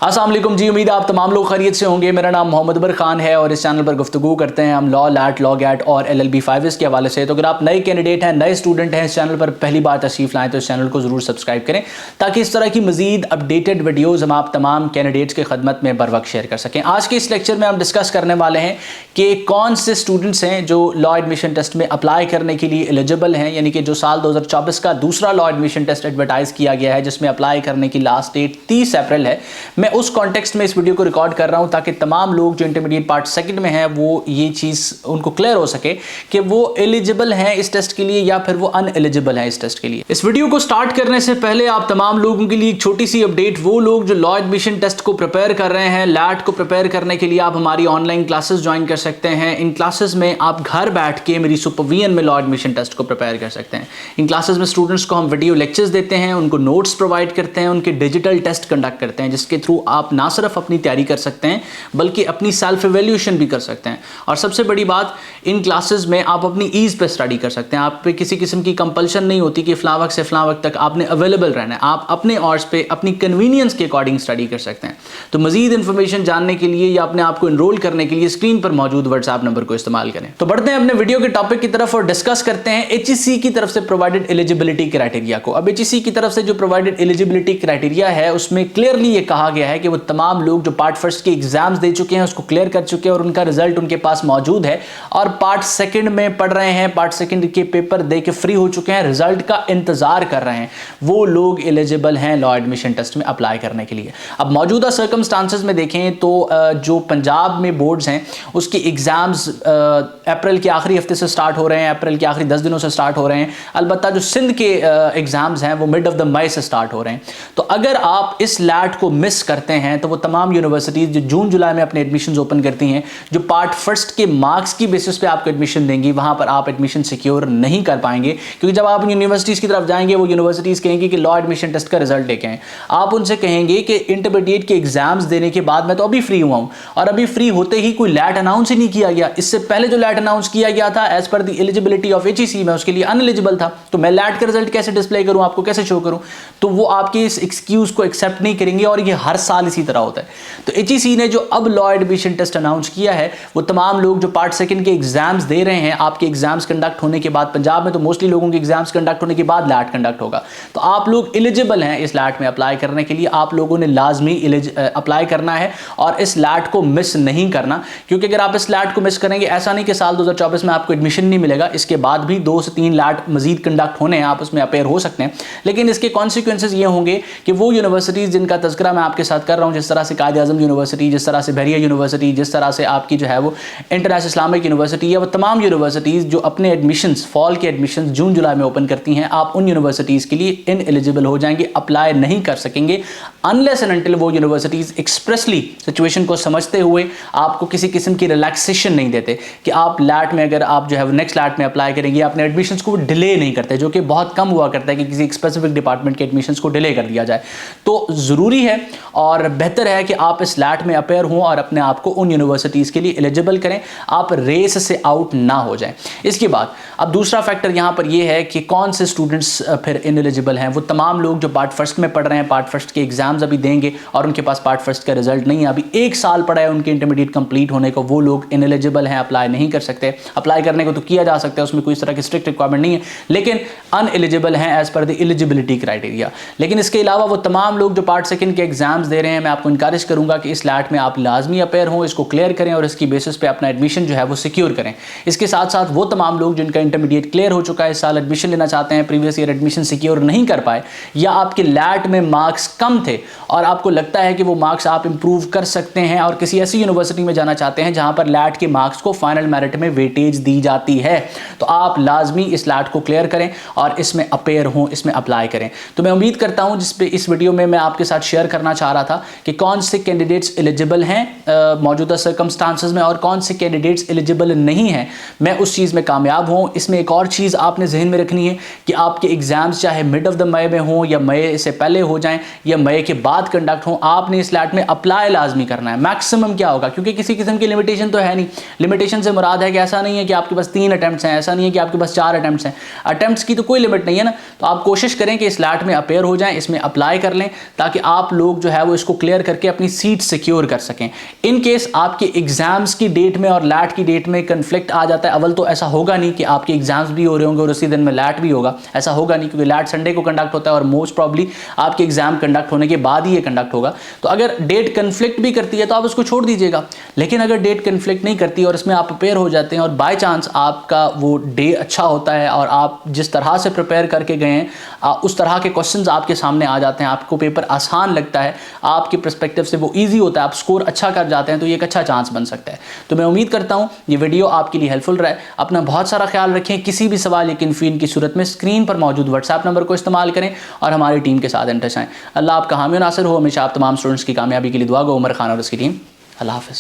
अस्सलाम वालेकुम जी, उम्मीद है आप तमाम लोग खैरियत से होंगे। मेरा नाम मोहम्मद अबर खान है और इस चैनल पर गुफ्तगू करते हैं हम लॉ, लैट, लॉ गैट और LLB 5 के हवाले से। तो अगर आप नए कैंडिडेट हैं, नए स्टूडेंट हैं, इस चैनल पर पहली बार तशरीफ लाएं तो इस चैनल को ज़रूर सब्सक्राइब करें ताकि इस तरह की मजीद अपडेटेड वीडियोज़ हम आप तमाम कैंडिडेट्स की खदमत में बर वक्त शेयर कर सकें। आज के इस लेक्चर में हम डिस्कस करने वाले हैं कि कौन से स्टूडेंट्स हैं जो लॉ एडमिशन टेस्ट में अप्लाई करने के लिए एलिजिबल हैं, यानी कि जो साल 2024 का दूसरा लॉ एडमिशन टेस्ट एडवर्टाइज किया गया है जिसमें अप्लाई करने की लास्ट डेट 30 अप्रैल है। मैं उस कॉन्टेक्स्ट में इस वीडियो को रिकॉर्ड कर रहा हूं ताकि तमाम लोग जो इंटरमीडिएट पार्ट सेकंड में हैं वो ये चीज़ उनको क्लियर हो सके कि वो एलिजिबल हैं इस टेस्ट के लिए या फिर वो अनएलिजिबल हैं इस टेस्ट के लिए। इस वीडियो को स्टार्ट करने से पहले आप तमाम लोगों के लिए एक छोटी सी अपडेट, वो लोग जो लॉ एडमिशन टेस्ट को प्रिपेयर कर रहे हैं, लैट को प्रिपेयर करने के लिए आप हमारी ऑनलाइन क्लासेस ज्वाइन कर सकते हैं। इन क्लासेस में आप घर बैठ के मेरी सुपरविजन में लॉ एडमिशन टेस्ट को प्रिपेयर कर सकते हैं। इन क्लासेस में स्टूडेंट्स को हम वीडियो लेक्चर्स देते हैं, उनको नोट्स प्रोवाइड करते हैं, उनके डिजिटल टेस्ट कंडक्ट करते हैं जिसके थ्रू आप ना सिर्फ अपनी तैयारी कर सकते हैं बल्कि अपनी सेल्फ इवैल्यूएशन भी कर सकते हैं। और सबसे बड़ी बात, इन क्लासेस में आप अपनी ईज पे स्टडी कर सकते हैं। आप पे किसी किस्म की कंपल्शन नहीं होती कि फलां वक्त से फलां वक्त तक आपने अवेलेबल रहना है। आप अपने आवर्स पे अपनी कन्वीनियंस के अकॉर्डिंग स्टडी कर सकते हैं। तो मजीद इंफॉर्मेशन जानने के लिए या अपने आप को एनरोल करने के लिए स्क्रीन पर मौजूद व्हाट्सएप नंबर को इस्तेमाल करें। तो बढ़ते हैं अपने वीडियो के टॉपिक की तरफ और डिस्कस करते हैं HEC की तरफ से प्रोवाइडेड एलिजिबिलिटी क्राइटेरिया को। अब HEC की तरफ से जो प्रोवाइडेड एलिजिबिलिटी क्राइटेरिया है उसमें क्लियरली ये कहा गया है कि वो तमाम लोग जो पार्ट फर्स्ट के एग्जाम्स दे चुके हैं, उसको क्लियर कर चुके हैं और उनका रिजल्ट उनके पास मौजूद है और पार्ट सेकंड में पढ़ रहे हैं, पार्ट सेकंड के पेपर दे के फ्री हो चुके हैं, रिजल्ट का इंतजार कर रहे हैं, वो लोग एलिजिबल हैं लॉ एडमिशन टेस्ट में अप्लाई करने के लिए। अब मौजूदा सर्कमस्टांसेस में देखें तो जो पंजाब में बोर्ड्स हैं उसके एग्जाम्स अप्रैल के आखिरी हफ्ते से स्टार्ट हो रहे हैं, अप्रैल के आखिरी 10 दिनों से स्टार्ट हो रहे हैं। अलबत्ता जो सिंध के एग्जाम्स हैं वो मिड ऑफ द मई से स्टार्ट हो रहे हैं। तो अगर आप इस लैट को मिस करते हैं तो वो तमाम यूनिवर्सिटीज जो जून जुलाई में अपने एडमिशन ओपन करती हैं, जो पार्ट फर्स्ट के मार्क्स की बेसिस पे आपको एडमिशन देंगी, वहां पर आप एडमिशन सिक्योर नहीं कर पाएंगे। क्योंकि जब आप यूनिवर्सिटीज की तरफ जाएंगे वो यूनिवर्सिटीज कहेंगी कि लॉ एडमिशन टेस्ट का रिजल्ट लेके आए। आप उनसे कहेंगे कि इंटरमीडिएट के एग्जाम्स देने के बाद मैं तो अभी फ्री हुआ हूं और अभी फ्री होते ही कोई लैट अनाउंस ही नहीं किया गया, इससे पहले जो लैट अनाउंस किया गया था as per the eligibility of HEC में उसके लिए अनएलिजिबल था, तो मैं लैट का रिजल्ट कैसे डिस्प्ले करूं, आपको कैसे शो करूं? तो वो आपके इस एक्सक्यूज को एक्सेप्ट नहीं करेंगे और ये हर साल इसी तरह होता है। तो HEC ने जो अब लॉ एडमिशन टेस्ट अनाउंस किया है वो तमाम लोग जो पार्ट सेकंड के एग्जाम्स दे रहे हैं, आपके एग्जाम्स कंडक्ट होने के बाद, पंजाब में तो मोस्टली लोगों के एग्जाम्स कंडक्ट होने के बाद लैट कंडक्ट होगा, तो आप लोग एलिजिबल हैं इस लैट में अप्लाई करने के लिए। आप लोगों ने लाजमी अप्लाई करना है और इस लैट को मिस नहीं करना, क्योंकि अगर आप इस लैट को मिस करेंगे, ऐसा नहीं कि साल 2024 में आपको एडमिशन नहीं मिलेगा, इसके बाद भी 2 से 3 लैट मजीद कंडक्ट होने हैं, आप उसमें अपेयर हो सकते हैं। लेकिन इसके कॉन्सिक्वेंसेज ये होंगे कि वो यूनिवर्सिटीज जिनका तज़किरा मैं आपके साथ कर रहा हूँ, जिस तरह से कायद-ए-आज़म यूनिवर्सिटी, जिस तरह से बहरिया यूनिवर्सिटी, जिस तरह से आपकी जो है वो इंटरनेशनल इस्लामिक यूनिवर्सिटी, या वो तमाम यूनिवर्सिटीज़ जो अपने एडमिशन्स फॉल के एडमिशन्स जून जुलाई में ओपन करती हैं, आप उन यूनिवर्सिटीज़ के लिए इनएलिजिबल हो जाएंगे, अप्लाई नहीं कर सकेंगे अनलेस एंड अनटिल वो यूनिवर्सिटीज़ एक्सप्रेसली सिचुएशन को समझते हुए आपको किसी किस्म की रिलैक्सेशन नहीं देते कि आप लैट में, अगर आप जो है वो नेक्स्ट लैट में अप्लाई करेंगे, अपने एडमिशन्स को डिले नहीं करते, जो कि बहुत कम हुआ करता है कि किसी स्पेसिफिक डिपार्टमेंट के एडमिशन्स को डिले कर दिया जाए। तो ज़रूरी है और बेहतर है कि आप इस लैट में अपेयर हों और अपने आप को उन यूनिवर्सिटीज़ के लिए एलिजिबल करें, आप रेस से आउट ना हो जाएं। इसके बाद अब दूसरा फैक्टर यहाँ पर यह है कि कौन से स्टूडेंट्स फिर इनएलिजिबल हैं। वो तमाम लोग जो पार्ट फर्स्ट में पढ़ रहे हैं, पार्ट फर्स्ट के एग्जाम्स अभी देंगे और उनके पास पार्ट फर्स्ट का रिजल्ट नहीं है, अभी 1 साल पड़ा है उनके इंटरमीडिएट कंप्लीट होने को, वो लोग इनएलिजिबल हैं, अप्लाई नहीं कर सकते। अप्लाई करने को तो किया जा सकता है, उसमें कोई इस तरह की स्ट्रिक्ट रिक्वायरमेंट नहीं है, लेकिन अनएलिजिबल हैं as per the eligibility criteria. लेकिन इसके अलावा वो तमाम लोग जो पार्ट सेकंड के एग्जाम्स दे रहे हैं, मैं आपको इंकरेज करूंगा कि इस लैट में आप लाजमी अपेयर हों, इसको क्लियर करें और इसकी बेसिस पे अपना एडमिशन जो है वो सिक्योर करें। इसके साथ साथ वो तमाम लोग जिनका इंटरमीडिएट क्लियर हो चुका है, इस साल एडमिशन लेना चाहते हैं, प्रीवियस ईयर एडमिशन सिक्योर नहीं कर पाए, या आपके लैट में मार्क्स कम थे और आपको लगता है कि वो मार्क्स आप इंप्रूव कर सकते हैं और किसी ऐसी यूनिवर्सिटी में जाना चाहते हैं जहां पर लैट के मार्क्स को फाइनल मेरिट में वेटेज दी जाती है, तो आप लाजमी इस लैट को क्लियर करें और इसमें अपेयर हों, इसमें अप्लाई करें। तो मैं उम्मीद करता हूं जिस पे इस वीडियो में मैं आपके साथ शेयर करना चाह रहा था कि कौन से कैंडिडेट्स एलिजिबल हैं मौजूदा सर्कमस्टांसेस में और कौन से कैंडिडेट्स एलिजिबल नहीं हैं, मैं उस चीज़ में कामयाब हूँ। इसमें एक और चीज़ आपने जहन में रखनी है कि आपके एग्जाम्स चाहे मिड ऑफ द मई में हों या मई से पहले हो जाएं या मई के बाद कंडक्ट हों, आपने इस लैट में अप्लाई लाजमी करना है। मैक्सिमम क्या होगा, क्योंकि किसी किस्म की लिमिटेशन तो है नहीं, लिमिटेशन से मुराद है कि ऐसा नहीं है कि आपके पास 3 अटैम्प्ट्स हैं, ऐसा नहीं है कि आपके पास 4 अटैम्प्ट्स हैं, अटैम्प्ट्स की तो कोई लिमिट नहीं है ना। तो आप कोशिश करें कि इस लैट में अपेयर हो जाएं, इसमें अप्लाई कर लें ताकि आप लोग जो है वो इसको क्लियर करके अपनी सीट सिक्योर कर सकें। इन केस आपके एग्जाम्स की डेट में और लैट की डेट में कन्फ्लिक्ट आ जाता है, अव्वल तो ऐसा होगा नहीं कि आपके एग्जाम्स भी हो रहे होंगे और उसी दिन में लैट भी होगा, ऐसा होगा नहीं, क्योंकि लैट संडे को कंडक्ट होता है और मोस्ट प्रॉब्ली आपके एग्जाम कंडक्ट होने के बाद ही ये कंडक्ट होगा। तो अगर डेट कन्फ्लिक्ट भी करती है तो आप उसको छोड़ दीजिएगा। लेकिन अगर डेट कन्फ्लिक्ट नहीं करती और इसमें आप प्रिपेयर हो जाते हैं और बाय चांस आपका वो डे अच्छा होता है और आप जिस तरह से प्रिपेयर करके गए हैं उस तरह के क्वेश्चंस आपके सामने आ जाते हैं, आपको पेपर आसान लगता है, आपके पर्सपेक्टिव से वो इजी होता है, आप स्कोर अच्छा कर जाते हैं, तो ये एक अच्छा चांस बन सकता है। तो मैं उम्मीद करता हूँ ये वीडियो आपके लिए हेल्पफुल रहा है। अपना बहुत सारा ख्याल रखें। किसी भी सवाल या कन्फ्यूजन की सूरत में स्क्रीन पर मौजूद व्हाट्सएप नंबर को इस्तेमाल करें और हमारी टीम के साथ इन टच आएं। अल्लाह आपका हामी और नासिर हो। हमेशा आप तमाम स्टूडेंट्स की कामयाबी के लिए दुआ गो। उमर खान और उसकी टीम। अल्लाह हाफ़िज़।